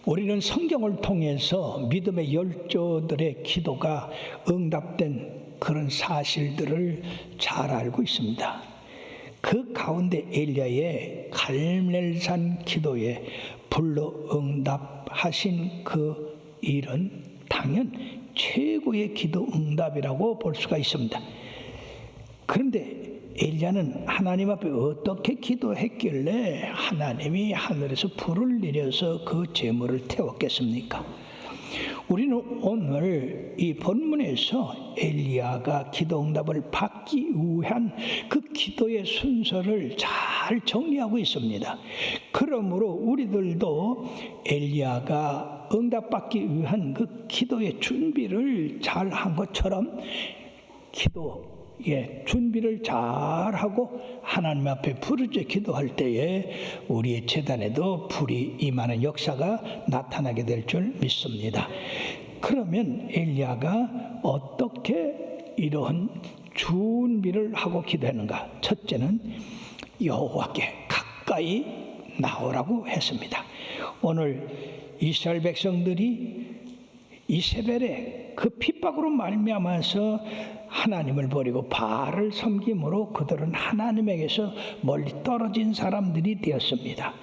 우리는 성경을 통해서 믿음의 열조들의 기도가 응답된 그런 사실들을 잘 알고 있습니다. 그 가운데 엘리야의 갈멜산 기도에 불러 응답하신 그 일은 당연 최고의 기도 응답이라고 볼 수가 있습니다. 그런데 엘리야는 하나님 앞에 어떻게 기도했길래 하나님이 하늘에서 불을 내려서 그 제물을 태웠겠습니까? 우리는 오늘 이 본문에서 엘리야가 기도 응답을 받기 위한 그 기도의 순서를 잘 정리하고 있습니다. 그러므로 우리들도 엘리야가 응답받기 위한 그 기도의 준비를 잘 한 것처럼 준비를 잘하고 하나님 앞에 부르짖어 기도할 때에 우리의 제단에도 불이 임하는 역사가 나타나게 될 줄 믿습니다. 그러면 엘리야가 어떻게 이러한 준비를 하고 기도하는가? 첫째는 여호와께 가까이 나오라고 했습니다. 오늘 이스라엘 백성들이 이세벨의 그 핍박으로 말미암아서 하나님을 버리고 바알을 섬김으로 그들은 하나님에게서 멀리 떨어진 사람들이 되었습니다.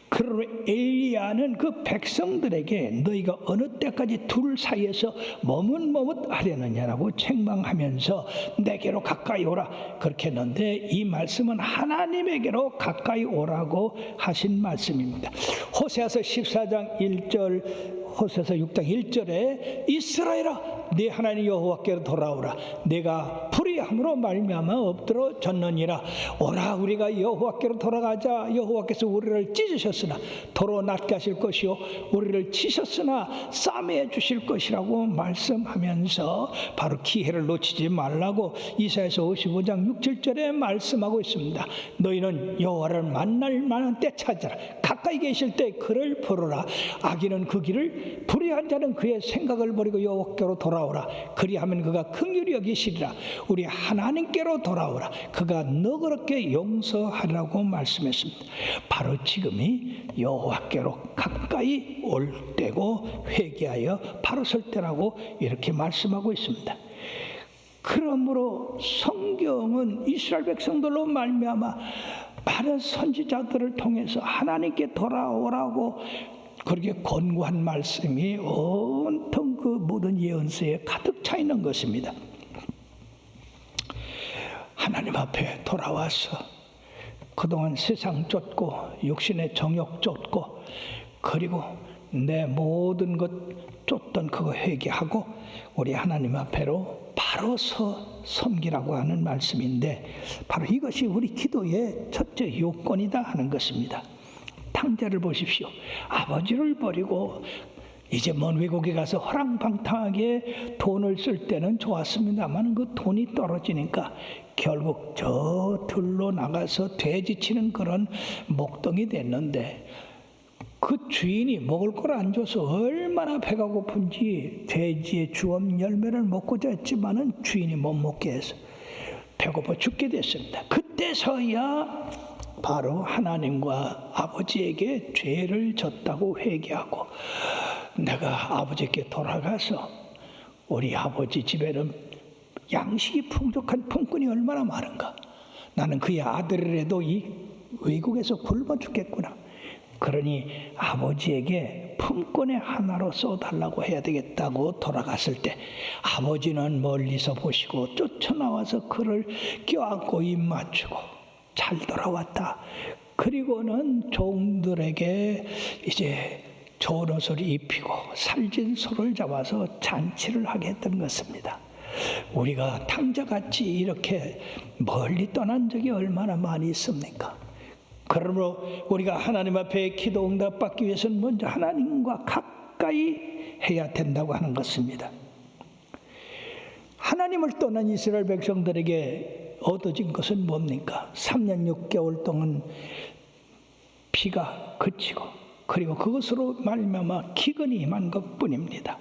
그러므로 엘리야는 그 백성들에게 너희가 어느 때까지 둘 사이에서 머뭇머뭇하려느냐라고 책망하면서 내게로 가까이 오라 그렇게 했는데, 이 말씀은 하나님에게로 가까이 오라고 하신 말씀입니다. 호세아서 14장 1절, 호세아서 6장 1절에 이스라엘아 네 하나님 여호와께로 돌아오라 내가 불의함으로 말미암아 엎드러졌느니라. 오라 우리가 여호와께로 돌아가자. 여호와께서 우리를 찢으셨으나 도로 낫게 하실 것이요 우리를 치셨으나 싸매해 주실 것이라고 말씀하면서 바로 기회를 놓치지 말라고 이사야서 55장 6, 7절에 말씀하고 있습니다. 너희는 여호와를 만날 만한 때 찾아라. 가까이 계실 때 그를 부르라. 악인은 그 길을, 불의한 자는 그의 생각을 버리고 여호와께로 돌아오라. 그리하면 그가 긍휼히 여기시리라. 우리 하나님께로 돌아오라. 그가 너그럽게 용서하리라고 말씀했습니다. 바로 지금이 여호와께로 가까이 올 때고 회개하여 바로 설 때라고 이렇게 말씀하고 있습니다. 그러므로 성경은 이스라엘 백성들로 말미암아 많은 선지자들을 통해서 하나님께 돌아오라고 그렇게 권고한 말씀이 온통 그 모든 예언서에 가득 차 있는 것입니다. 하나님 앞에 돌아와서 그동안 세상 쫓고 육신의 정욕 쫓고 그리고 내 모든 것 쫓던 그거 회개하고 우리 하나님 앞에로 바로 섬기라고 하는 말씀인데, 바로 이것이 우리 기도의 첫째 요건이다 하는 것입니다. 탕자를 보십시오. 아버지를 버리고 이제 먼 외국에 가서 허랑방탕하게 돈을 쓸 때는 좋았습니다만 그 돈이 떨어지니까 결국 저 들로 나가서 돼지 치는 그런 목동이 됐는데, 그 주인이 먹을 걸 안 줘서 얼마나 배가 고픈지 돼지의 주엄 열매를 먹고자 했지만은 주인이 못 먹게 해서 배고파 죽게 됐습니다. 그때서야 바로 하나님과 아버지에게 죄를 졌다고 회개하고 내가 아버지께 돌아가서 우리 아버지 집에는 양식이 풍족한 품꾼이 얼마나 많은가. 나는 그의 아들이라도 이 외국에서 굶어 죽겠구나. 그러니 아버지에게 품꾼의 하나로 써달라고 해야 되겠다고 돌아갔을 때 아버지는 멀리서 보시고 쫓아나와서 그를 껴안고 입 맞추고 잘 돌아왔다. 그리고는 종들에게 이제 좋은 옷을 입히고 살진 소를 잡아서 잔치를 하게 했던 것입니다. 우리가 탕자같이 이렇게 멀리 떠난 적이 얼마나 많이 있습니까? 그러므로 우리가 하나님 앞에 기도 응답 받기 위해서는 먼저 하나님과 가까이 해야 된다고 하는 것입니다. 하나님을 떠난 이스라엘 백성들에게 얻어진 것은 뭡니까? 3년 6개월 동안 비가 그치고 그리고 그것으로 말미암아 기근이 임한 것뿐입니다.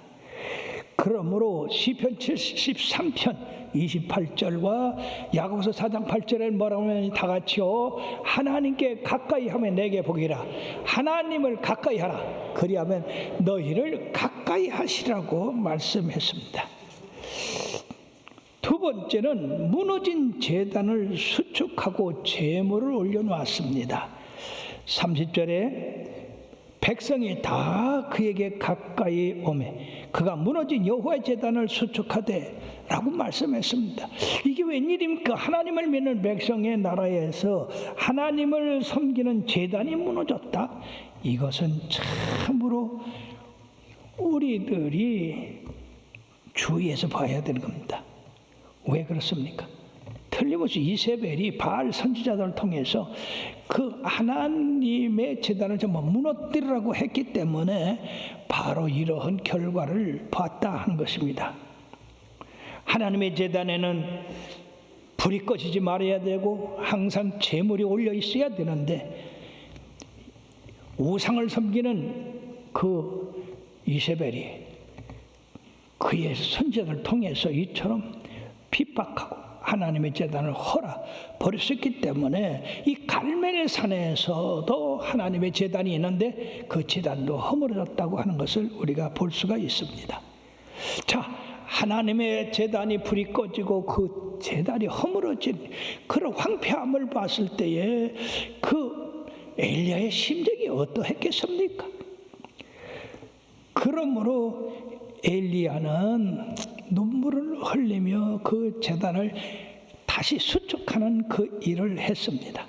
그러므로 시편 73편 28절과 야고보서 4장 8절에 뭐라고 하면 다 같이요. 하나님께 가까이 하면 내게 복이라. 하나님을 가까이 하라. 그리하면 너희를 가까이 하시라고 말씀했습니다. 두 번째는 무너진 제단을 수축하고 제물을 올려놓았습니다. 30절에 백성이 다 그에게 가까이 오매 그가 무너진 여호와의 제단을 수축하되 라고 말씀했습니다. 이게 웬일입니까? 하나님을 믿는 백성의 나라에서 하나님을 섬기는 제단이 무너졌다? 이것은 참으로 우리들이 주의해서 봐야 되는 겁니다. 왜 그렇습니까? 틀림없이 이세벨이 바알 선지자들을 통해서 그 하나님의 제단을 전부 무너뜨리라고 했기 때문에 바로 이러한 결과를 봤다 하는 것입니다. 하나님의 제단에는 불이 꺼지지 말아야 되고 항상 제물이 올려 있어야 되는데 우상을 섬기는 그 이세벨이 그의 선지자들을 통해서 이처럼 핍박하고 하나님의 제단을 헐어 버렸기 때문에 이 갈멜의 산에서도 하나님의 제단이 있는데 그 제단도 허물어졌다고 하는 것을 우리가 볼 수가 있습니다. 자, 하나님의 제단이 불이 꺼지고 그 제단이 허물어진 그런 황폐함을 봤을 때에 그 엘리야의 심정이 어떠했겠습니까? 그러므로 엘리야는 눈물을 흘리며 그 제단을 다시 수축하는 그 일을 했습니다.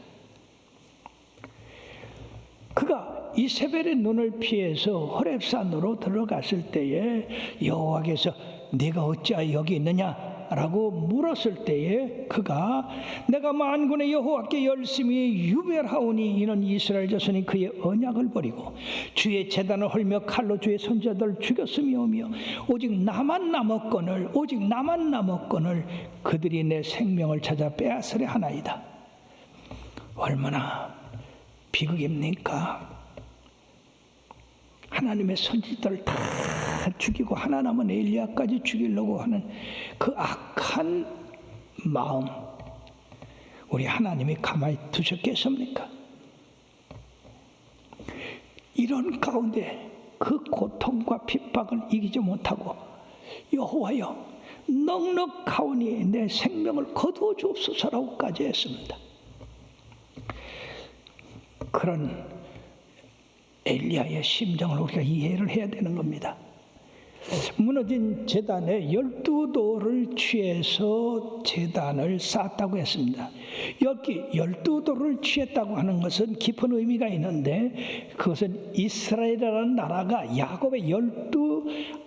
그가 이세벨의 눈을 피해서 호렙산으로 들어갔을 때에 여호와께서 네가 어찌하여 여기 있느냐? 라고 물었을 때에 그가 내가 만군의 여호와께 열심히 유별하오니 이는 이스라엘 자손이 그의 언약을 버리고 주의 제단을 헐며 칼로 주의 선지자들을 죽였음이오며 오직 나만 남았거늘 그들이 내 생명을 찾아 빼앗으려 하나이다. 얼마나 비극입니까? 하나님의 선지자들을 다 죽이고 하나 남은 엘리야까지 죽이려고 하는 그 악한 마음, 우리 하나님이 가만히 두셨겠습니까? 이런 가운데 그 고통과 핍박을 이기지 못하고 여호와여 넉넉하오니 내 생명을 거두어 주옵소서라고까지 했습니다. 그런 엘리야의 심정을 우리가 이해를 해야 되는 겁니다. 무너진 제단에 12돌을 취해서 제단을 쌓았다고 했습니다. 여기 12돌을 취했다고 하는 것은 깊은 의미가 있는데 그것은 이스라엘이라는 나라가 야곱의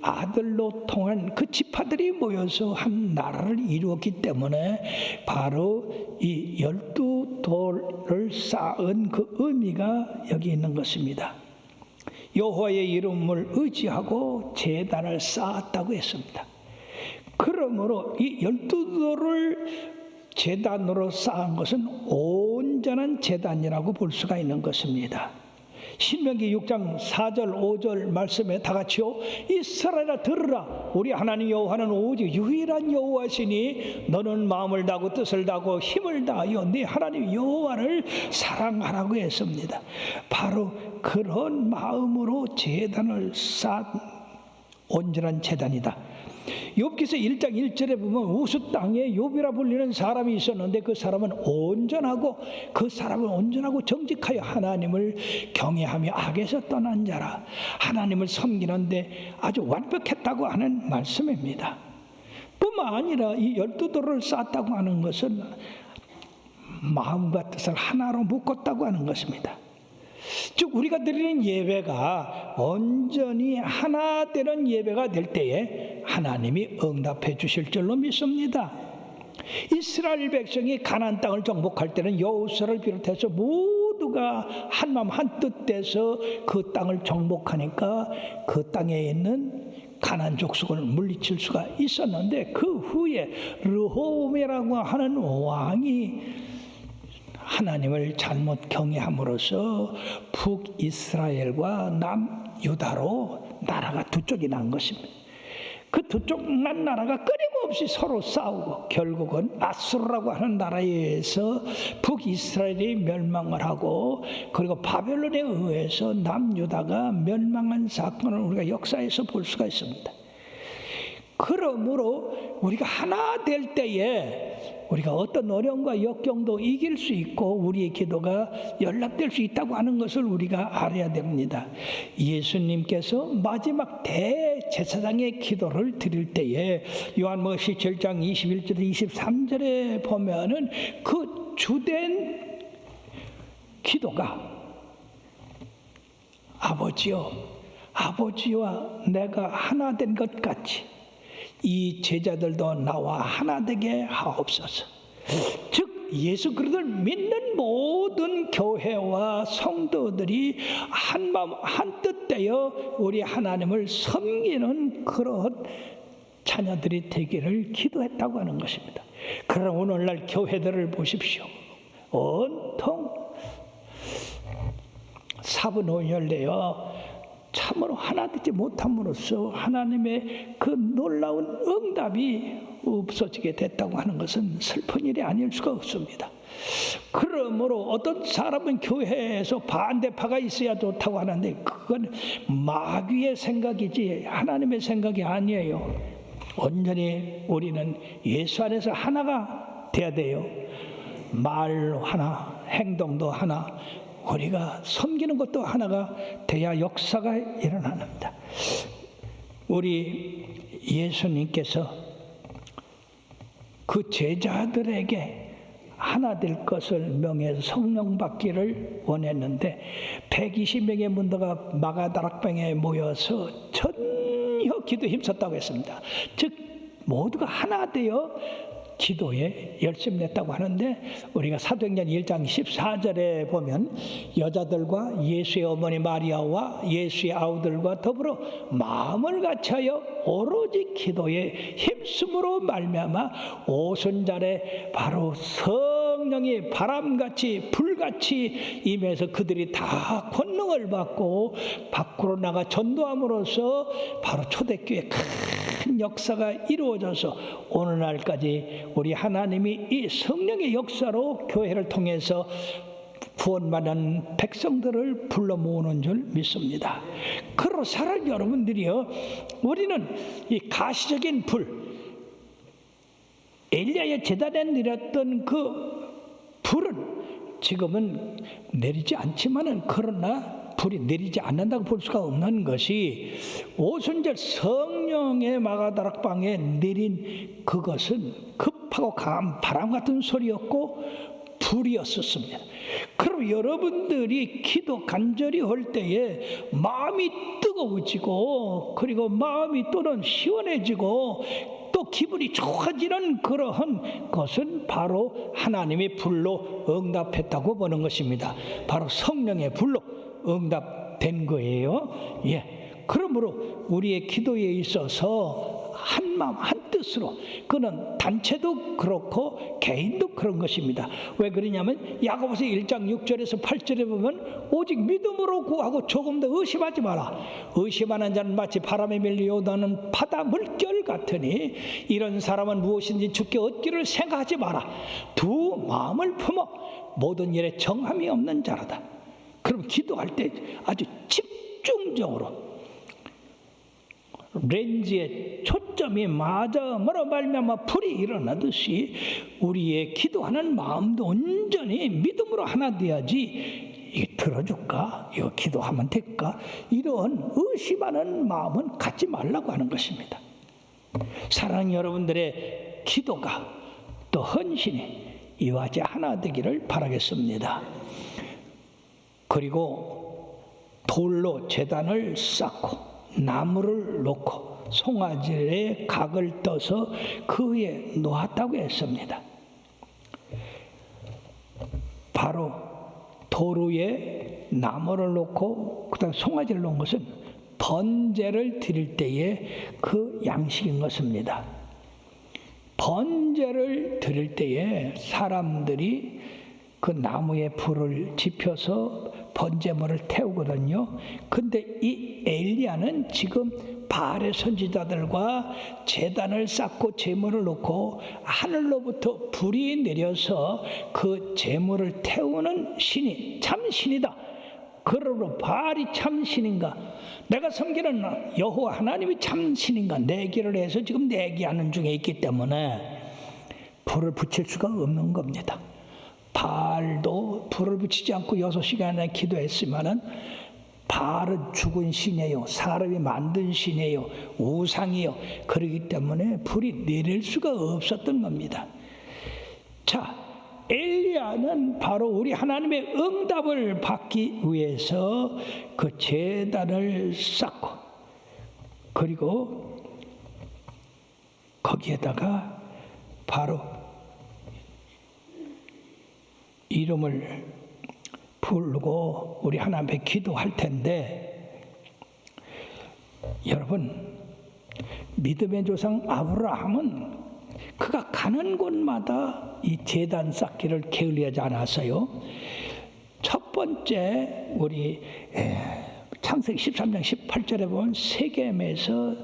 12아들로 통한 그 지파들이 모여서 한 나라를 이루었기 때문에 바로 이 12돌을 쌓은 그 의미가 여기 있는 것입니다. 여호와의 이름을 의지하고 제단을 쌓았다고 했습니다. 그러므로 이 12돌을 제단으로 쌓은 것은 온전한 제단이라고 볼 수가 있는 것입니다. 신명기 6장 4절 5절 말씀에 다 같이요. 이스라엘아 들으라. 우리 하나님 여호와는 오직 유일한 여호와시니 너는 마음을 다하고 뜻을 다하고 힘을 다하여 네 하나님 여호와를 사랑하라고 했습니다. 바로 그런 마음으로 제단을 쌓은 온전한 제단이다. 욥기서 1장 1절에 보면 우스 땅에 욥이라 불리는 사람이 있었는데 그 사람은 온전하고 정직하여 하나님을 경외하며 악에서 떠난 자라. 하나님을 섬기는데 아주 완벽했다고 하는 말씀입니다. 뿐만 아니라 이 12돌을 쌓았다고 하는 것은 마음과 뜻을 하나로 묶었다고 하는 것입니다. 즉 우리가 드리는 예배가 온전히 하나 되는 예배가 될 때에 하나님이 응답해 주실 줄로 믿습니다. 이스라엘 백성이 가나안 땅을 정복할 때는 여호수아를 비롯해서 모두가 한마음 한뜻 돼서 그 땅을 정복하니까 그 땅에 있는 가나안 족속을 물리칠 수가 있었는데 그 후에 르호보암이라고 하는 왕이 하나님을 잘못 경외함으로써 북이스라엘과 남유다로 나라가 두 쪽이 난 것입니다. 그 두 쪽 난 나라가 끊임없이 끊임없이 서로 싸우고 결국은 아수르라고 하는 나라에 의해서 북이스라엘이 멸망을 하고 그리고 바벨론에 의해서 남유다가 멸망한 사건을 우리가 역사에서 볼 수가 있습니다. 그러므로 우리가 하나 될 때에 우리가 어떤 어려움과 역경도 이길 수 있고 우리의 기도가 연락될 수 있다고 하는 것을 우리가 알아야 됩니다. 예수님께서 마지막 대제사장의 기도를 드릴 때에 요한복음 17장 21절 23절에 보면은 그 주된 기도가 아버지와 내가 하나 된 것 같이 이 제자들도 나와 하나 되게 하옵소서. 즉 예수 그리스도를 믿는 모든 교회와 성도들이 한 마음 한뜻 되어 우리 하나님을 섬기는 그런 자녀들이 되기를 기도했다고 하는 것입니다. 그러나 오늘날 교회들을 보십시오. 온통 사분오열되어 참으로 하나 되지 못함으로써 하나님의 그 놀라운 응답이 없어지게 됐다고 하는 것은 슬픈 일이 아닐 수가 없습니다. 그러므로 어떤 사람은 교회에서 반대파가 있어야 좋다고 하는데 그건 마귀의 생각이지 하나님의 생각이 아니에요. 온전히 우리는 예수 안에서 하나가 돼야 돼요. 말로 하나, 행동도 하나, 우리가 섬기는 것도 하나가 돼야 역사가 일어납니다. 우리 예수님께서 그 제자들에게 하나 될 것을 명해서 성령 받기를 원했는데 120명의 문도가 마가다락방에 모여서 전혀 기도에 힘썼다고 했습니다. 즉 모두가 하나 되어 기도에 열심히 냈다고 하는데 우리가 사도행전 1장 14절에 보면 여자들과 예수의 어머니 마리아와 예수의 아우들과 더불어 마음을 같이하여 오로지 기도에 힘쓰므로 말미암아 오순절에 바로 성령이 바람같이 불같이 임해서 그들이 다 권능을 받고 밖으로 나가 전도함으로써 바로 초대교회 큰 역사가 이루어져서 오늘날까지 우리 하나님이 이 성령의 역사로 교회를 통해서 구원받은 백성들을 불러 모으는 줄 믿습니다. 그러나 사랑 여러분들이요, 우리는 이 가시적인 불, 엘리야의 제단에 내렸던 그 불은 지금은 내리지 않지만은 그러나 불이 내리지 않는다고 볼 수가 없는 것이 오순절 성령의 마가다락방에 내린 그것은 급하고 강한 바람 같은 소리였고 불이었었습니다. 그럼 여러분들이 기도 간절히 할 때에 마음이 뜨거워지고 그리고 마음이 또는 시원해지고 또 기분이 좋아지는 그러한 것은 바로 하나님의 불로 응답했다고 보는 것입니다. 바로 성령의 불로 응답된 거예요. 그러므로 우리의 기도에 있어서 한 마음 한 뜻으로, 그는 단체도 그렇고 개인도 그런 것입니다. 왜 그러냐면 야고보서 1장 6절에서 8절에 보면 오직 믿음으로 구하고 조금 더 의심하지 마라. 의심하는 자는 마치 바람에 밀려오는 바다 물결 같으니 이런 사람은 무엇인지 주께 얻기를 생각하지 마라. 두 마음을 품어 모든 일에 정함이 없는 자라다. 그럼 기도할 때 아주 집중적으로 렌즈에 초점이 맞음으로 말미암아 불이 일어나듯이 우리의 기도하는 마음도 온전히 믿음으로 하나 돼야지 이게 들어줄까? 이거 기도하면 될까? 이런 의심하는 마음은 갖지 말라고 하는 것입니다. 사랑하는 여러분들의 기도가 또 헌신이 이와 같이 하나 되기를 바라겠습니다. 그리고 돌로 제단을 쌓고 나무를 놓고 송아지에 각을 떠서 그 위에 놓았다고 했습니다. 바로 돌 위에 나무를 놓고 그다음 송아지를 놓은 것은 번제를 드릴 때의 그 양식인 것입니다. 번제를 드릴 때에 사람들이 그 나무에 불을 지펴서 번제물을 태우거든요. 근데 이 엘리야는 지금 바알의 선지자들과 제단을 쌓고 제물을 놓고 하늘로부터 불이 내려서 그 제물을 태우는 신이 참 신이다. 그러므로 바알이 참 신인가? 내가 섬기는 여호와 하나님이 참 신인가? 내기를 해서 지금 내기하는 중에 있기 때문에 불을 붙일 수가 없는 겁니다. 바알도 불을 붙이지 않고 6시간이나 기도했지만은 바알은 죽은 신이에요. 사람이 만든 신이에요. 우상이요. 그렇기 때문에 불이 내릴 수가 없었던 겁니다. 자, 엘리야는 바로 우리 하나님의 응답을 받기 위해서 그 제단을 쌓고 그리고 거기에다가 바로 이름을 부르고 우리 하나님 앞에 기도할 텐데, 여러분, 믿음의 조상 아브라함은 그가 가는 곳마다 이 제단 쌓기를 게을리하지 않았어요. 첫 번째 우리 창세기 13장 18절에 보면 세겜에서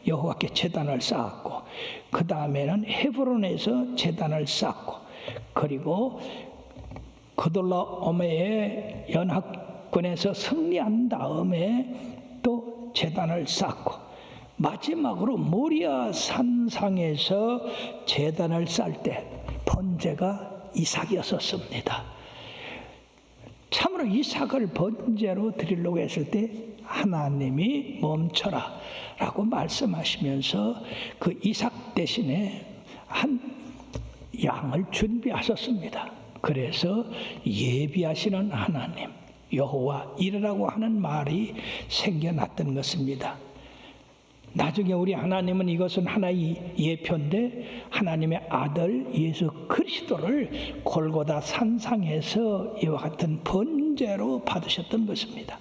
여호와께 제단을 쌓았고, 그 다음에는 헤브론에서 제단을 쌓고, 그리고 그돌라오메의 연합군에서 승리한 다음에 또 제단을 쌓고, 마지막으로 모리아 산상에서 제단을 쌓을 때 번제가 이삭이었었습니다. 참으로 이삭을 번제로 드리려고 했을 때 하나님이 멈춰라 라고 말씀하시면서 그 이삭 대신에 한 양을 준비하셨습니다. 그래서 예비하시는 하나님 여호와 이르라고 하는 말이 생겨났던 것입니다. 나중에 우리 하나님은 이것은 하나의 예표인데 하나님의 아들 예수 그리스도를 골고다 산상에서 이와 같은 번제로 받으셨던 것입니다.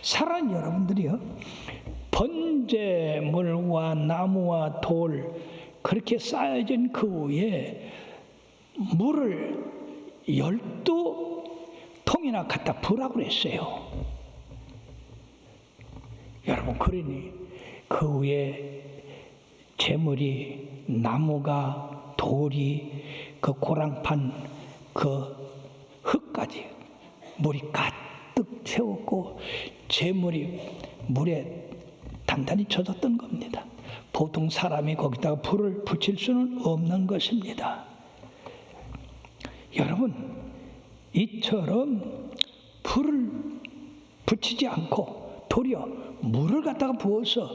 사랑하는 여러분들이요, 번제물과 나무와 돌 그렇게 쌓여진 그 위에 물을 12통이나 갖다 부으라고 그랬어요. 여러분, 그러니 그 위에 재물이 나무가 돌이 그 고랑판 그 흙까지 물이 가득 채웠고 재물이 물에 단단히 젖었던 겁니다. 보통 사람이 거기다가 불을 붙일 수는 없는 것입니다. 여러분, 이처럼 불을 붙이지 않고 도리어 물을 갖다가 부어서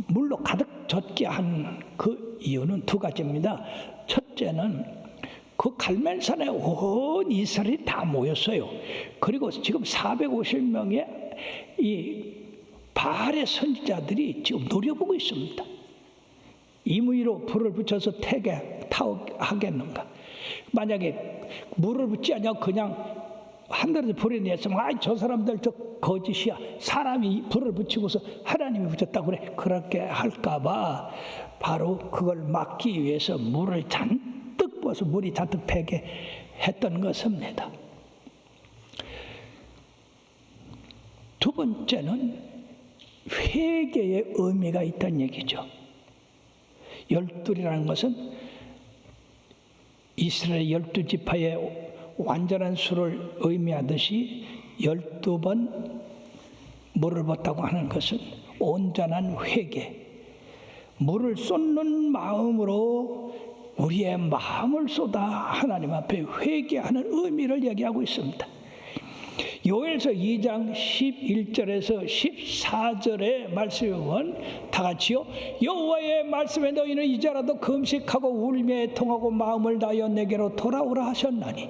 물로 가득 젖게 한 그 이유는 두 가지입니다. 첫째는 그 갈멜산에 온 이스라엘이 다 모였어요. 그리고 지금 450명의 이 바알의 선지자들이 지금 노려보고 있습니다. 임의로 불을 붙여서 하겠는가? 만약에 물을 붙지 않냐고 그냥 하늘에서 불이 내렸으면 저 사람들 저 거짓이야. 사람이 불을 붙이고서 하나님이 붙였다고 그래. 그렇게 할까봐 바로 그걸 막기 위해서 물을 잔뜩 부어서 물이 잔뜩 배게 했던 것입니다. 두 번째는 회개의 의미가 있다는 얘기죠. 12이라는 것은 이스라엘 12지파의 완전한 수를 의미하듯이 12번 물을 붓다고 하는 것은 온전한 회개, 물을 쏟는 마음으로 우리의 마음을 쏟아 하나님 앞에 회개하는 의미를 얘기하고 있습니다. 요엘서 2장 11절에서 14절의 말씀에 보면 다 같이요. 여호와의 말씀에 너희는 이제라도 금식하고 울며 애통하고 마음을 다하여 내게로 돌아오라 하셨나니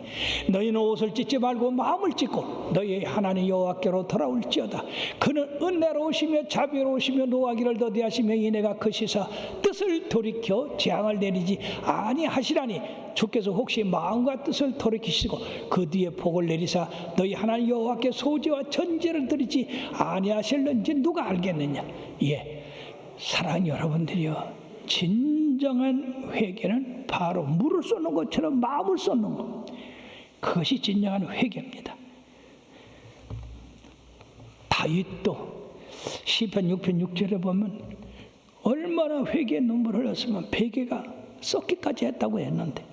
너희는 옷을 찢지 말고 마음을 찢고 너희 하나님 여호와께로 돌아올지어다. 그는 은혜로우시며 자비로우시며 노하기를 더디하시며 이내가 크시사 뜻을 돌이켜 재앙을 내리지 아니하시라니 주께서 혹시 마음과 뜻을 돌이키시고 그 뒤에 복을 내리사 너희 하나님 여호와께 소제와 전제를 드리지 아니하실는지 누가 알겠느냐. 예, 사랑하는 여러분들이여, 진정한 회개는 바로 물을 쏟는 것처럼 마음을 쏟는 것, 그것이 진정한 회개입니다. 다윗도 시편 6편 6절에 보면 얼마나 회개의 눈물을 흘렸으면 베개가 썩기까지 했다고 했는데,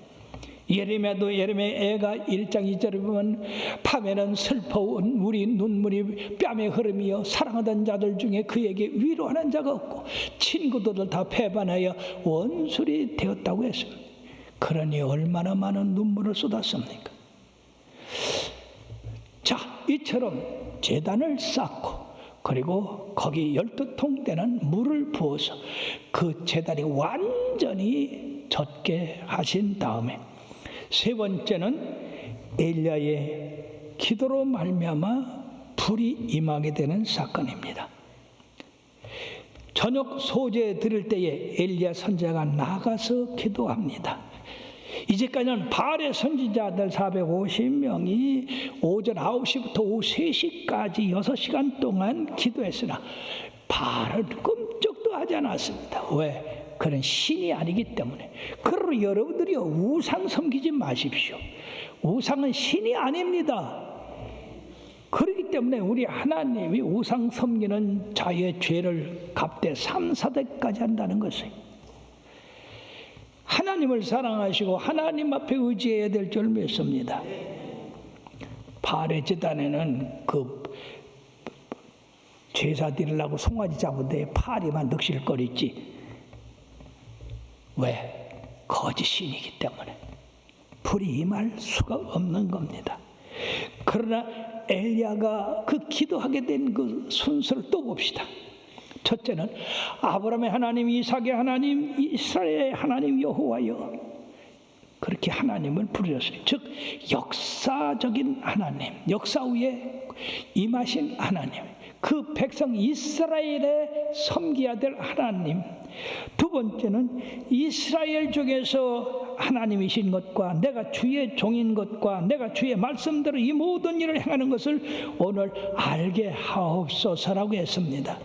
예레미야도 애가 1장 2절에 보면 밤에는 슬퍼온 우리 눈물이 뺨에 흐름이여 사랑하던 자들 중에 그에게 위로하는 자가 없고 친구들을 다 배반하여 원술이 되었다고 했습니다. 그러니 얼마나 많은 눈물을 쏟았습니까? 자, 이처럼 제단을 쌓고 그리고 거기 12통 되는 물을 부어서 그 제단이 완전히 젖게 하신 다음에, 세 번째는 엘리야의 기도로 말미암아 불이 임하게 되는 사건입니다. 저녁 소재 드릴 때에 엘리야 선지자가 나가서 기도합니다. 이제까지는 바알의 선지자들 450명이 오전 9시부터 오후 3시까지 6시간 동안 기도했으나 바알은 꿈쩍도 하지 않았습니다. 왜? 그런 신이 아니기 때문에. 그러므로 여러분들이 우상 섬기지 마십시오. 우상은 신이 아닙니다. 그렇기 때문에 우리 하나님이 우상 섬기는 자의 죄를 갚되 3, 4대까지 한다는 것을, 하나님을 사랑하시고 하나님 앞에 의지해야 될 줄 믿습니다. 바알의 제단에는 그 제사 드리려고 송아지 잡은데 파리만 득실거리지. 왜? 거짓신이기 때문에 불이 임할 수가 없는 겁니다. 그러나 엘리야가 그 기도하게 된 그 순서를 또 봅시다. 첫째는 아브라함의 하나님, 이삭의 하나님, 이스라엘의 하나님 여호와여, 그렇게 하나님을 부르셨어요. 즉 역사적인 하나님, 역사 위에 임하신 하나님, 그 백성 이스라엘에 섬겨야 될 하나님. 두 번째는 이스라엘 중에서 하나님이신 것과 내가 주의 종인 것과 내가 주의 말씀대로 이 모든 일을 행하는 것을 오늘 알게 하옵소서라고 했습니다.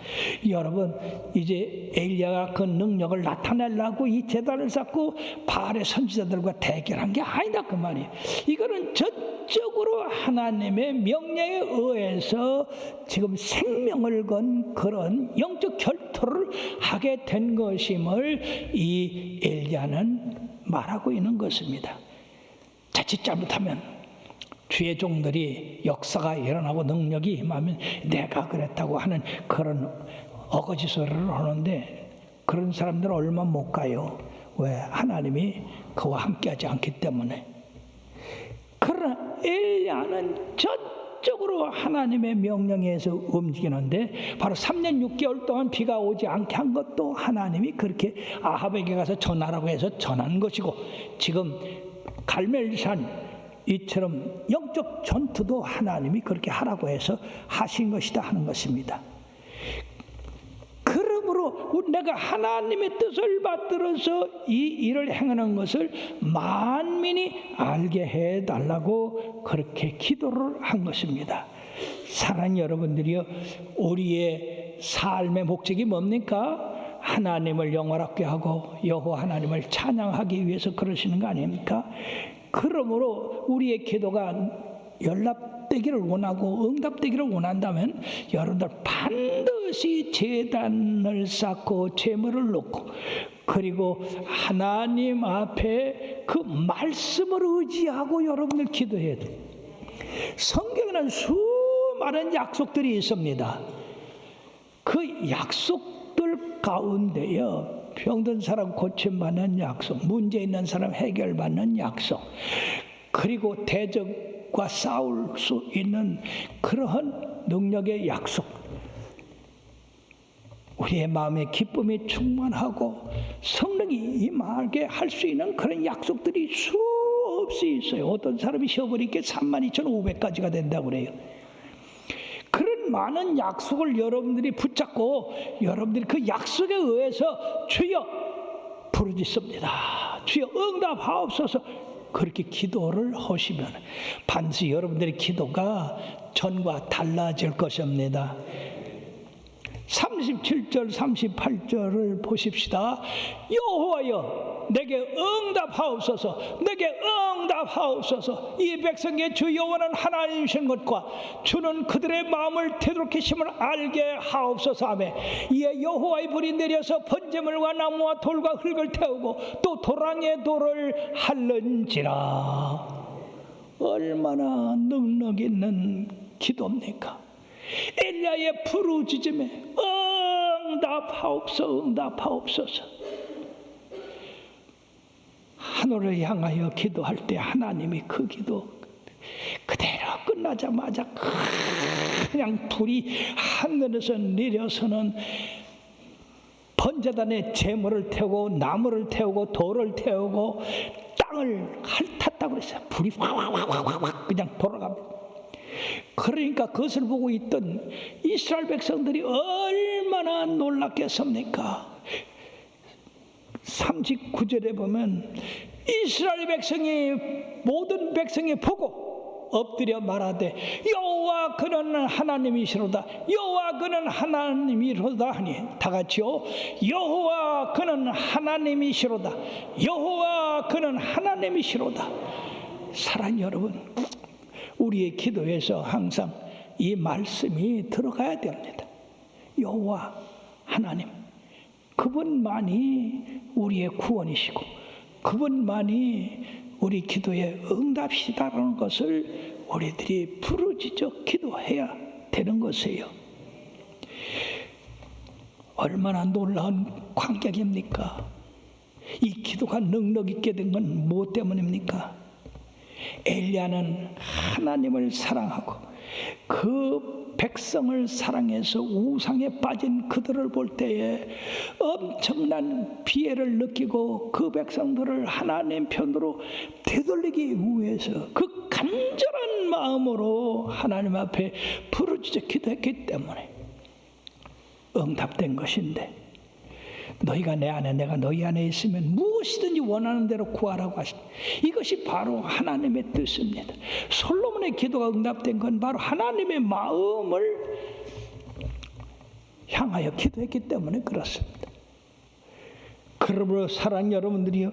여러분, 이제 엘리야가 그 능력을 나타내려고 이 제단을 쌓고 바알의 선지자들과 대결한 게 아니다 그 말이에요. 이거는 전적으로 하나님의 명령에 의해서 지금 생명을 건 그런 영적 결투를 하게 된 것임을 이 엘리야는 말하고 있는 것입니다. 자칫 잘못하면 주의 종들이 역사가 일어나고 능력이 임하면 내가 그랬다고 하는 그런 어거지 소리를 하는데, 그런 사람들은 얼마 못 가요. 왜? 하나님이 그와 함께하지 않기 때문에. 그러나 엘리야는 전적으로 하나님의 명령에 의해서 움직이는데, 바로 3년 6개월 동안 비가 오지 않게 한 것도 하나님이 그렇게 아합에게 가서 전하라고 해서 전한 것이고, 지금 갈멜산 이처럼 영적 전투도 하나님이 그렇게 하라고 해서 하신 것이다 하는 것입니다. 그러므로 내가 하나님의 뜻을 받들어서 이 일을 행하는 것을 만민이 알게 해달라고 그렇게 기도를 한 것입니다. 사랑하는 여러분들이요, 우리의 삶의 목적이 뭡니까? 하나님을 영원하게 하고 여호와 하나님을 찬양하기 위해서 그러시는 거 아닙니까? 그러므로 우리의 기도가 연락되기를 원하고 응답되기를 원한다면 여러분들 반드시 제단을 쌓고 제물을 놓고, 그리고 하나님 앞에 그 말씀을 의지하고 여러분들 기도해야 돼요. 성경에는 수많은 약속들이 있습니다. 그 약속들 가운데요, 병든 사람 고침받는 약속, 문제 있는 사람 해결받는 약속, 그리고 대적과 싸울 수 있는 그러한 능력의 약속, 우리의 마음에 기쁨이 충만하고 성령이 임하게 할 수 있는 그런 약속들이 수없이 있어요. 어떤 사람이 쉬어버리니까 32,500가지가 된다고 그래요. 그런 많은 약속을 여러분들이 붙잡고 여러분들이 그 약속에 의해서 주여 부르짖습니다, 주여 응답하옵소서, 그렇게 기도를 하시면 반드시 여러분들의 기도가 전과 달라질 것입니다. 37절 38절을 보십시다. 여호와여, 내게 응답하옵소서. 내게 응답하옵소서. 이 백성의 주 여호와는 하나님이신 것과 주는 그들의 마음을 되돌이키심을 알게 하옵소서 하며, 이에 여호와의 불이 내려서 번제물과 나무와 돌과 흙을 태우고 또 도랑의 돌을 핥는지라. 얼마나 능력 있는 기도입니까? 엘리야의 부르짖음에 응답하옵소서, 응답하옵소서. 하늘을 향하여 기도할 때 하나님이 그 기도 그대로 끝나자마자 그냥 불이 하늘에서 내려서는 번제단에 제물을 태우고 나무를 태우고 돌을 태우고 땅을 핥았다고 그랬어요. 불이 확 그냥 돌아갑니다. 그러니까 그것을 보고 있던 이스라엘 백성들이 얼마나 놀랐겠습니까? 39절에 보면 이스라엘 백성이, 모든 백성이 보고 엎드려 말하되 여호와 그는 하나님이시로다, 여호와 그는 하나님이로다 하니, 다같이요 여호와 그는 하나님이시로다, 여호와 그는 하나님이시로다. 사랑하는 여러분, 우리의 기도에서 항상 이 말씀이 들어가야 됩니다. 여호와 하나님, 그분만이 우리의 구원이시고 그분만이 우리 기도의 응답이시다라는 것을 우리들이 부르짖어 기도해야 되는 것이에요. 얼마나 놀라운 광경입니까? 이 기도가 능력 있게 된 건 무엇 때문입니까? 엘리야는 하나님을 사랑하고 그 백성을 사랑해서 우상에 빠진 그들을 볼 때에 엄청난 피해를 느끼고 그 백성들을 하나님 편으로 되돌리기 위해서 그 간절한 마음으로 하나님 앞에 부르짖어 기도했기 때문에 응답된 것인데, 너희가 내 안에 내가 너희 안에 있으면 무엇이든지 원하는 대로 구하라고 하시니, 이것이 바로 하나님의 뜻입니다. 솔로몬의 기도가 응답된 건 바로 하나님의 마음을 향하여 기도했기 때문에 그렇습니다. 그러므로 사랑하는 여러분들이요,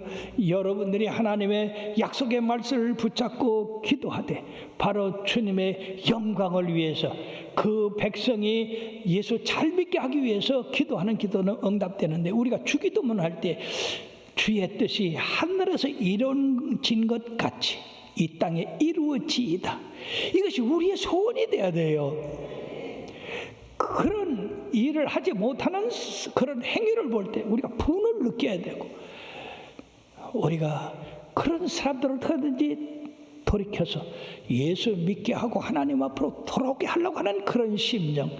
여러분들이 하나님의 약속의 말씀을 붙잡고 기도하되 바로 주님의 영광을 위해서, 그 백성이 예수 잘 믿게 하기 위해서 기도하는 기도는 응답되는데, 우리가 주기도문 할 때 주의 뜻이 하늘에서 이루어진 것 같이 이 땅에 이루어지이다, 이것이 우리의 소원이 되어야 돼요. 그런 일을 하지 못하는 그런 행위를 볼 때 우리가 분을 느껴야 되고, 우리가 그런 사람들을 어떻게든지 돌이켜서 예수 믿게 하고 하나님 앞으로 돌아오게 하려고 하는 그런 심정,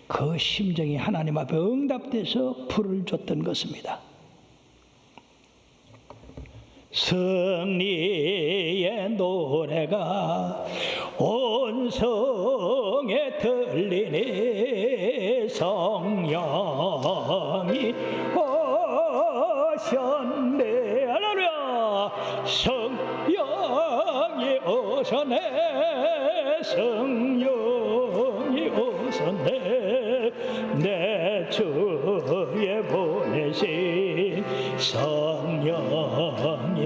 그 심정이 하나님 앞에 응답돼서 불을 줬던 것입니다. 승리의 노래가 온 성에 들리니 성령이 오셨네. 할렐루야. 성령이 오셨네. 성령이 오셨네. 내 주에 보내신 성령이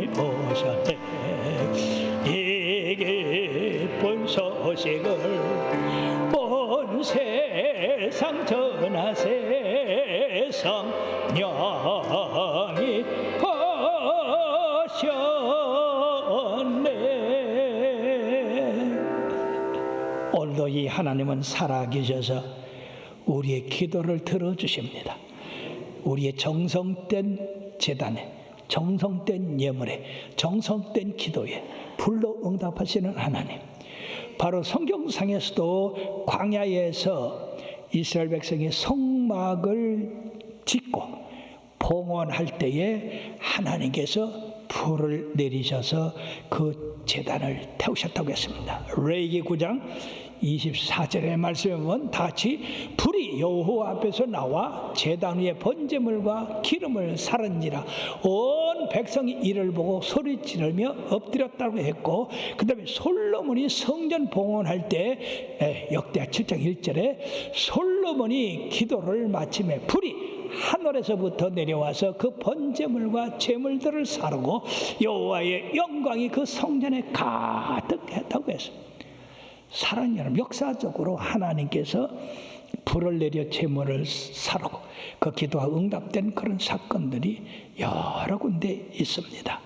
오셨네. 이 기쁜 소식을 온 세상 전하세. 성령이 오셨네. 오늘도 이 하나님은 살아계셔서 우리의 기도를 들어주십니다. 우리의 정성된 제단에, 정성된 예물에, 정성된 기도에 불로 응답하시는 하나님, 바로 성경상에서도 광야에서 이스라엘 백성이 성막을 짓고 봉헌할 때에 하나님께서 불을 내리셔서 그 제단을 태우셨다고 했습니다. 레위기 9장 24절의 말씀에 보면 다같이 불이 여호와 앞에서 나와 제단 위에 번제물과 기름을 사른지라 온 백성이 이를 보고 소리 지르며 엎드렸다고 했고, 그 다음에 솔로몬이 성전 봉헌할 때 역대하 7장 1절에 어머니 기도를 마침에 불이 하늘에서부터 내려와서 그 번제물과 제물들을 사르고 여호와의 영광이 그 성전에 가득했다고 했습니다. 사랑하는 여러분, 역사적으로 하나님께서 불을 내려 제물을 사르고 그 기도가 응답된 그런 사건들이 여러 군데 있습니다.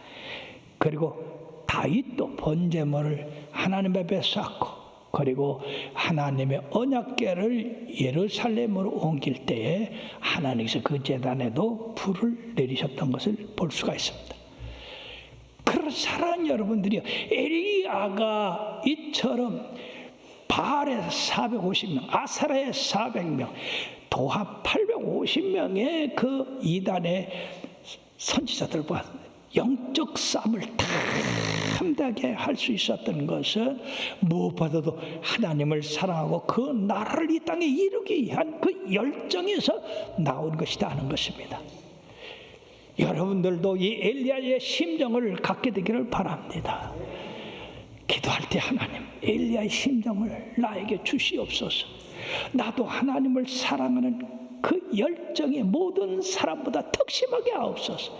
그리고 다윗도 번제물을 하나님 앞에 쌓고 그리고 하나님의 언약궤를 예루살렘으로 옮길 때에 하나님께서 그 제단에도 불을 내리셨던 것을 볼 수가 있습니다. 그런 사랑하는 여러분들이요, 엘리야가 이처럼 바알에 450명, 아사라에 400명, 도합 850명의 그 이단의 선지자들과 영적 싸움을 탐나게 할 수 있었던 것은 무엇보다도 하나님을 사랑하고 그 나라를 이 땅에 이루기 위한 그 열정에서 나온 것이다 하는 것입니다. 여러분들도 이 엘리야의 심정을 갖게 되기를 바랍니다. 기도할 때 하나님, 엘리야의 심정을 나에게 주시옵소서. 나도 하나님을 사랑하는 그 열정이 모든 사람보다 특심하게 하옵소서.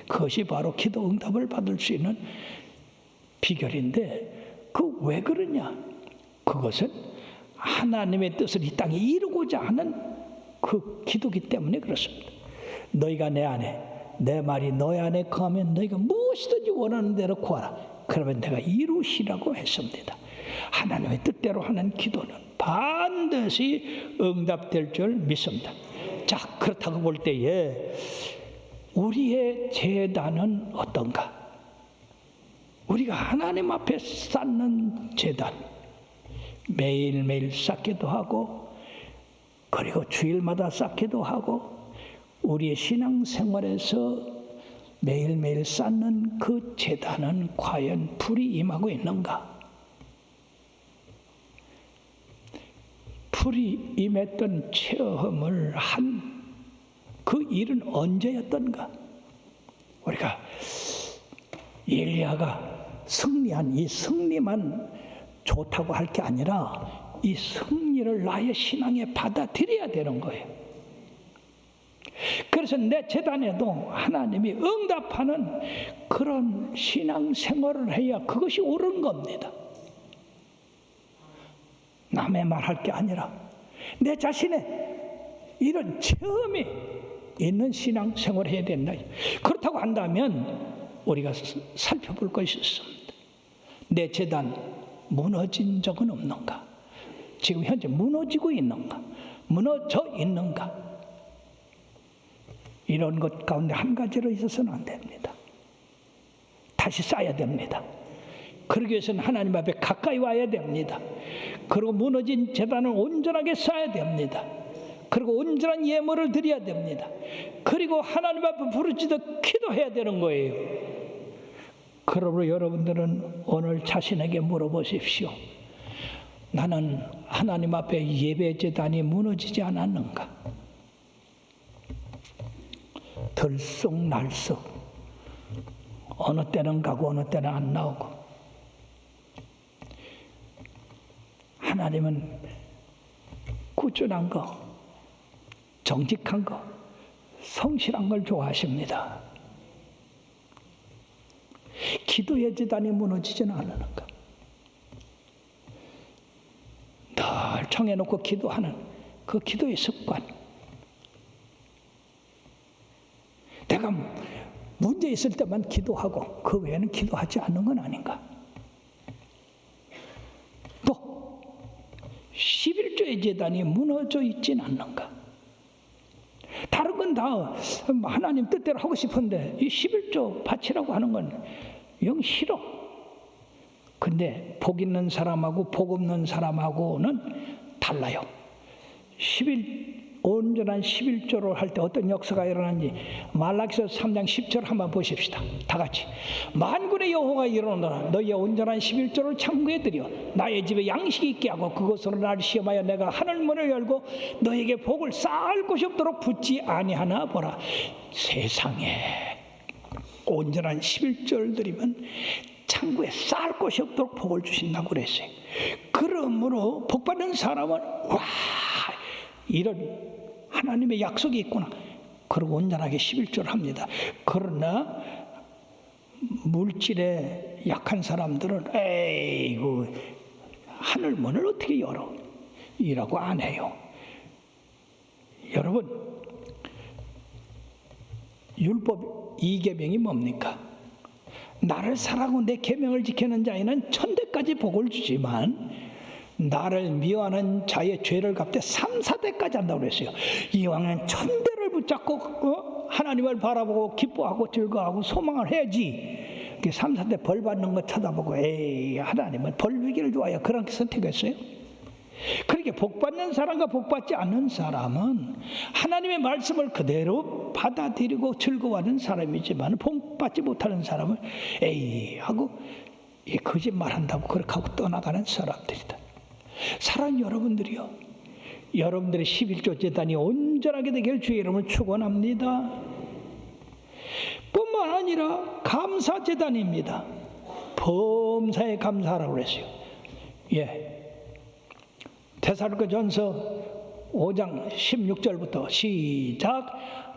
그것이 바로 기도 응답을 받을 수 있는 비결인데, 그 왜 그러냐? 그것은 하나님의 뜻을 이 땅에 이루고자 하는 그 기도기 때문에 그렇습니다. 너희가 내 안에, 내 말이 너희 안에 거하면 너희가 무엇이든지 원하는 대로 구하라. 그러면 내가 이루시라고 했습니다. 하나님의 뜻대로 하는 기도는 반드시 응답될 줄 믿습니다. 자, 그렇다고 볼 때에 우리의 제단은 어떤가? 우리가 하나님 앞에 쌓는 제단, 매일매일 쌓기도 하고 그리고 주일마다 쌓기도 하고 우리의 신앙생활에서 매일매일 쌓는 그 제단은 과연 불이 임하고 있는가? 불이 임했던 체험을 한 그 일은 언제였던가? 우리가 엘리야가 승리한 이 승리만 좋다고 할 게 아니라 이 승리를 나의 신앙에 받아들여야 되는 거예요. 그래서 내 제단에도 하나님이 응답하는 그런 신앙생활을 해야 그것이 옳은 겁니다. 남의 말할 게 아니라 내 자신의 이런 체험이 있는 신앙생활을 해야 된다. 그렇다고 한다면 우리가 살펴볼 것이 있습니다. 내 제단 무너진 적은 없는가? 지금 현재 무너지고 있는가? 무너져 있는가? 이런 것 가운데 한 가지로 있어서는 안 됩니다. 다시 쌓아야 됩니다. 그러기 위해서는 하나님 앞에 가까이 와야 됩니다. 그리고 무너진 제단을 온전하게 쌓아야 됩니다. 그리고 온전한 예물을 드려야 됩니다. 그리고 하나님 앞에 부르짖어 기도해야 되는 거예요. 그러므로 여러분들은 오늘 자신에게 물어보십시오. 나는 하나님 앞에 예배 제단이 무너지지 않았는가? 들쑥날쑥 어느 때는 가고 어느 때는 안 나오고, 하나님은 꾸준한 거, 정직한 거, 성실한 걸 좋아하십니다. 기도의 제단이 무너지지는 않는가? 늘 정해놓고 기도하는 그 기도의 습관. 내가 문제 있을 때만 기도하고 그 외에는 기도하지 않는 건 아닌가? 또 11조의 제단이 무너져 있진 않는가? 다른 건 다 하나님 뜻대로 하고 싶은데 이 11조 바치라고 하는 건 영 싫어. 근데 복 있는 사람하고 복 없는 사람하고는 달라요. 온전한 11조를 할 때 어떤 역사가 일어나는지 말라기서 3장 10절 한번 보십시다. 다 같이. 만군의 여호와가 이르노라. 너희의 온전한 11조를 창구에 들여 나의 집에 양식이 있게 하고 그것으로 나를 시험하여 내가 하늘 문을 열고 너희에게 복을 쌓을 곳이 없도록 붙지 아니하나 보라. 세상에 온전한 11조를 드리면 창구에 쌓을 곳이 없도록 복을 주신다고 그랬어요. 그러므로 복받는 사람은 와, 이런 하나님의 약속이 있구나. 그러고 온전하게 11조를 합니다. 그러나 물질에 약한 사람들은 에이구 하늘 문을 어떻게 열어? 이라고 안 해요. 여러분, 율법 2계명이 뭡니까? 나를 사랑하고 내 계명을 지키는 자에는 천대까지 복을 주지만 나를 미워하는 자의 죄를 갚되 3, 4대까지 한다고 그랬어요. 이왕은 천대를 붙잡고 하나님을 바라보고 기뻐하고 즐거워하고 소망을 해야지. 3, 4대 벌 받는 거 쳐다보고 에이 하나님은 벌 주기를 좋아해요. 그렇게 선택했어요. 그렇게 복 받는 사람과 복 받지 않는 사람은 하나님의 말씀을 그대로 받아들이고 즐거워하는 사람이지만 복 받지 못하는 사람은 에이 하고 거짓말한다고 그렇게 하고 떠나가는 사람들이다. 사랑하는 여러분들이요, 여러분들의 11조 제단이 온전하게 되길 주의 이름을 축원합니다. 뿐만 아니라 감사 제단입니다. 범사에 감사하라고 그랬어요. 데살로니가전서 5장 16절부터 시작.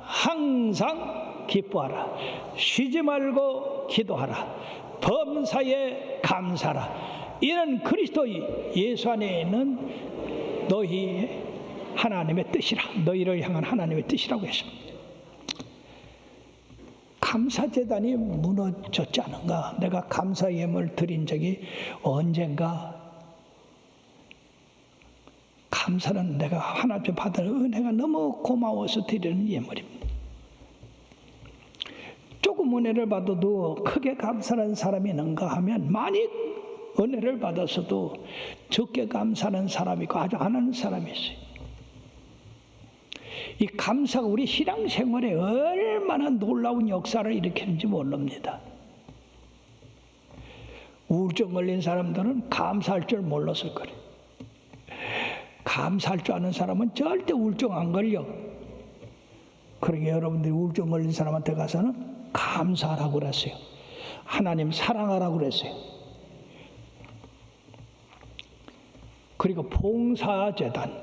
항상 기뻐하라, 쉬지 말고 기도하라, 범사에 감사하라. 이는 그리스도 예수 안에 있는 너희 하나님의 뜻이라, 너희를 향한 하나님의 뜻이라고 했습니다. 감사제단이 무너졌지 않은가? 내가 감사 예물 드린 적이 언젠가? 감사는 내가 하나님 받은 은혜가 너무 고마워서 드리는 예물입니다. 조금 은혜를 받아도 크게 감사하는 사람이 있는가 하면, 많이 은혜를 받아서도 적게 감사하는 사람이 있고 아주 안 하는 사람이 있어요. 이 감사가 우리 신앙생활에 얼마나 놀라운 역사를 일으키는지 모릅니다. 우울증 걸린 사람들은 감사할 줄 몰랐을 거예요. 감사할 줄 아는 사람은 절대 우울증 안 걸려. 그러니까 여러분들이 우울증 걸린 사람한테 가서는 감사하라고 그랬어요. 하나님 사랑하라고 그랬어요. 그리고 봉사재단,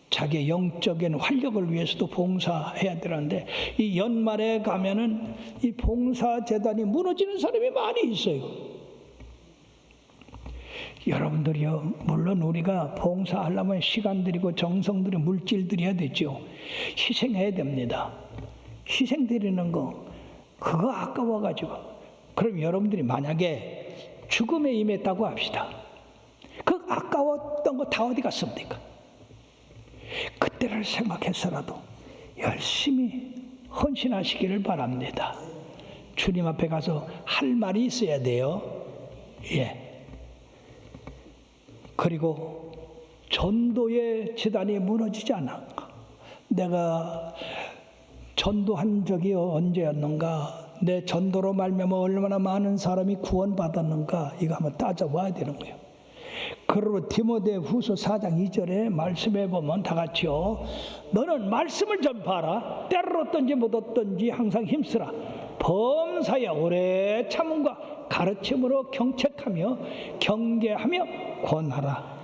자기의 영적인 활력을 위해서도 봉사해야 되는데, 이 연말에 가면은 이 봉사재단이 무너지는 사람이 많이 있어요. 여러분들이요, 물론 우리가 봉사하려면 시간 들이고 정성 들이고 물질 들여야 되죠. 희생해야 됩니다. 희생 드리는 거 그거 아까워가지고, 그럼 여러분들이 만약에 죽음에 임했다고 합시다. 그 아까웠던 거 다 어디 갔습니까? 그때를 생각해서라도 열심히 헌신하시기를 바랍니다. 주님 앞에 가서 할 말이 있어야 돼요. 그리고 전도의 재단이 무너지지 않아. 내가 전도한 적이 언제였는가, 내 전도로 말미암아 얼마나 많은 사람이 구원받았는가, 이거 한번 따져봐야 되는 거예요. 그러므로 디모데후서 4장 2절에 말씀해 보면 다 같이요, 너는 말씀을 전파하라, 때를 얻든지 못 얻든지 항상 힘쓰라, 범사에 오래 참음과 가르침으로 경책하며 경계하며 권하라.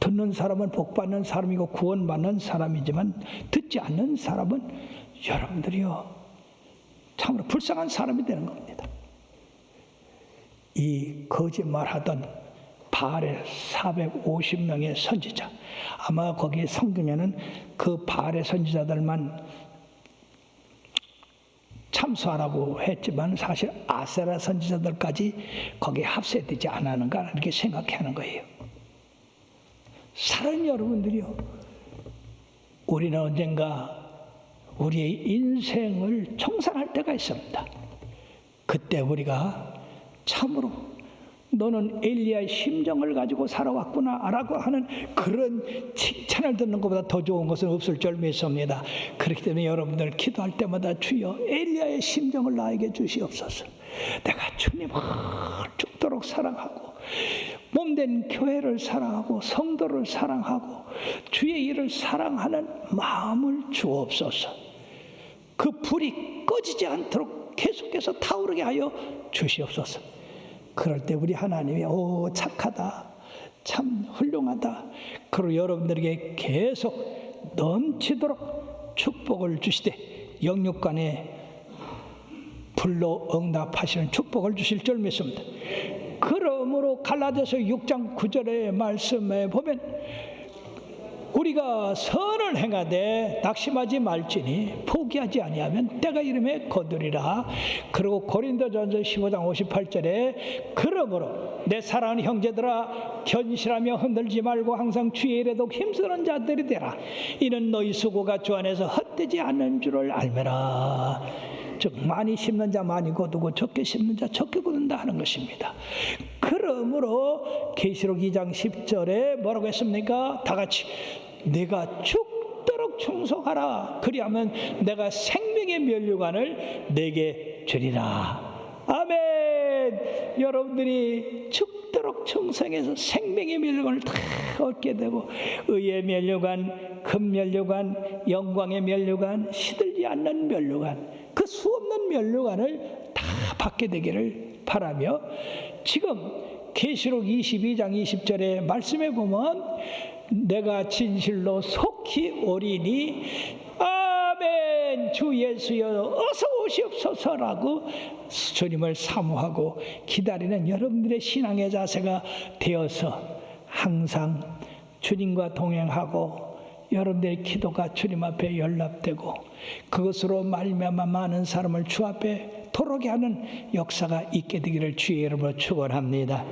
듣는 사람은 복받는 사람이고 구원받는 사람이지만 듣지 않는 사람은 여러분들이요 참으로 불쌍한 사람이 되는 겁니다. 이 거짓말하던 바알의 450명의 선지자, 아마 거기 성경에는 그 바알의 선지자들만 참수하라고 했지만 사실 아세라 선지자들까지 거기에 합세되지 않았는가 이렇게 생각하는 거예요. 사랑하는 여러분들이요, 우리는 언젠가 우리의 인생을 청산할 때가 있습니다. 그때 우리가 참으로 너는 엘리야의 심정을 가지고 살아왔구나 라고 하는 그런 칭찬을 듣는 것보다 더 좋은 것은 없을 줄 믿습니다. 그렇기 때문에 여러분들 기도할 때마다 주여 엘리야의 심정을 나에게 주시옵소서. 내가 주님을 죽도록 사랑하고 몸된 교회를 사랑하고 성도를 사랑하고 주의 일을 사랑하는 마음을 주옵소서. 그 불이 꺼지지 않도록 계속해서 타오르게 하여 주시옵소서. 그럴 때 우리 하나님이 오 착하다, 참 훌륭하다. 그리고 여러분들에게 계속 넘치도록 축복을 주시되 영육간에 불로 응답하시는 축복을 주실 줄 믿습니다. 그러므로 갈라디아서 6장 9절의 말씀에 보면 우리가 선을 행하되 낙심하지 말지니 포기하지 아니하면 때가 이름에 거두리라. 그리고 고린도전서 15장 58절에 그러므로 내 사랑하는 형제들아 견실하며 흔들지 말고 항상 주의 일에도 힘쓰는 자들이 되라. 이는 너희 수고가 주 안에서 헛되지 않는 줄을 알매라. 즉 많이 심는 자 많이 거두고 적게 심는 자 적게 거둔다 하는 것입니다. 그러므로 계시록 2장 10절에 뭐라고 했습니까? 다 같이 내가 죽도록 충성하라. 그리하면 내가 생명의 면류관을 내게 주리라. 아멘. 여러분들이 죽도록 충성해서 생명의 면류관을 다 얻게 되고 의의 면류관, 금 면류관, 영광의 면류관, 시들지 않는 면류관, 그 수없는 면류관을 다 받게 되기를 바라며 지금 계시록 22장 20절의 말씀에 보면 내가 진실로 속히 오리니 아멘 주 예수여 어서 오시옵소서라고 주님을 사모하고 기다리는 여러분들의 신앙의 자세가 되어서 항상 주님과 동행하고 여러분들의 기도가 주님 앞에 연락되고 그것으로 말미암아 많은 사람을 주 앞에 돌아오게 하는 역사가 있게 되기를 주의 이름으로 축원합니다.